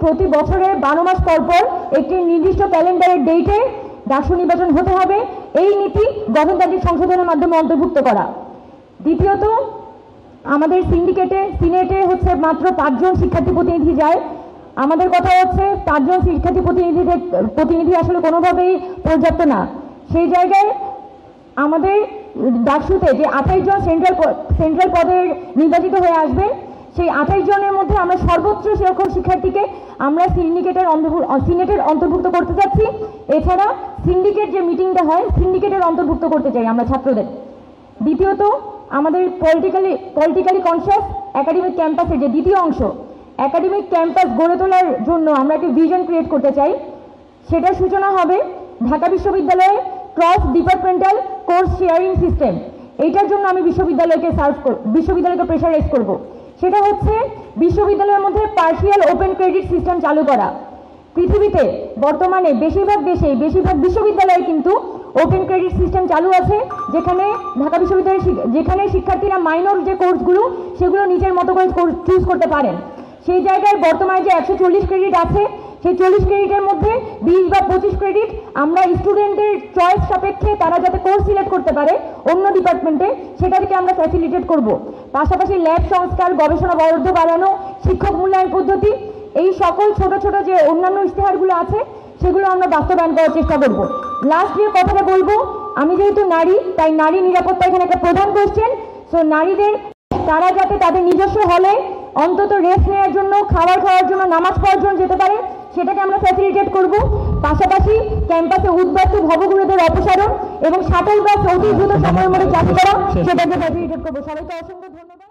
প্রতি বছরে 12 মাস পর পর একটি নির্দিষ্ট ক্যালেন্ডারের ডেটে ডাকসু নির্বাচন হতে হবে, এই নীতি গঠনতান্ত্রিক সংশোধনের মাধ্যমে অন্তর্ভুক্ত করা। দ্বিতীয়ত, আমাদের সিনেটে হচ্ছে মাত্র 5 জন শিক্ষার্থী প্রতিনিধি যায়। আমাদের কথা হচ্ছে 5 জন শিক্ষার্থী প্রতিনিধি আসলে কোনোভাবেই পর্যাপ্ত না। সেই জায়গায় আমাদের ডাকসুতে যে 28 জন সেন্ট্রাল পদে নির্বাচিত হয়ে আসবে, সেই 28 জনের মধ্যে আমরা সর্বোচ্চ সেরকম শিক্ষার্থীকে আমরা সিনেটের অন্তর্ভুক্ত করতে চাচ্ছি। এছাড়া সিন্ডিকেট যে মিটিংটা হয়, সিন্ডিকেটের অন্তর্ভুক্ত করতে চাই আমরা ছাত্রদের। দ্বিতীয়ত, আমাদের পলিটিক্যালি কনসিয়াস একাডেমিক ক্যাম্পাসের যে দ্বিতীয় অংশ, একাডেমিক ক্যাম্পাস গড়ে তোলার জন্য আমরা একটি ভিশন ক্রিয়েট করতে চাই। সেটার সূচনা হবে ঢাকা বিশ্ববিদ্যালয়ে cross departmental course sharing system. এইটার জন্য আমি বিশ্ববিদ্যালয়কে প্রেশারাইজ করব। সেটা হচ্ছে বিশ্ববিদ্যালয়ের মধ্যে পার্শিয়াল ওপেন ক্রেডিট সিস্টেম চালু করা। পৃথিবীতে বর্তমানে বেশিরভাগ বিশ্ববিদ্যালয়ে কিন্তু ওপেন ক্রেডিট সিস্টেম চালু আছে, যেখানে ঢাকা বিশ্ববিদ্যালয়ের যেখানে শিক্ষার্থীরা মাইনর যে কোর্সগুলো সেগুলো নিজের মতো করে চুজ করতে পারেন। সেই জায়গায় বর্তমানে যে 140 ক্রেডিট আছে, সেই 40 ক্রেডিটের মধ্যে 20 বা 25 ক্রেডিট আমরা স্টুডেন্টদের চয়েস সাপেক্ষে তারা যাতে কোর্স সিলেক্ট করতে পারে অন্য ডিপার্টমেন্টে, সেটাকে আমরা ফ্যাসিলিটেট করব। পাশাপাশি ল্যাব সংস্কার, গবেষণা বরাদ্দ বাড়ানো, শিক্ষক মূল্যায়ন পদ্ধতি, এই সকল ছোট ছোট যে অন্যান্য ইশতেহারগুলো আছে সেগুলো আমরা বাস্তবায়ন করার চেষ্টা করব। লাস্ট যে কথাটা বলবো, আমি যেহেতু নারী, তাই নারী নিরাপত্তা এখানে একটা প্রধান কোয়েশ্চেন। সো নারীদের তারা যাতে তাদের নিজস্ব হলে অন্তত রেস্ট নেওয়ার জন্য, খাওয়ার জন্য, নামাজ পড়ার জন্য যেতে পারে, সেটাকে আমরা ফ্যাসিলিটেট করব। পাশাপাশি ক্যাম্পাসে উদ্বাস্ত ভবঘুরেদের অপসারণ এবং শাটল বাস অতি দ্রুত সময়ের মধ্যে চালু করা, সেটাকে ফ্যাসিলিটেট করবো। সবাইকে অসংখ্য ধন্যবাদ।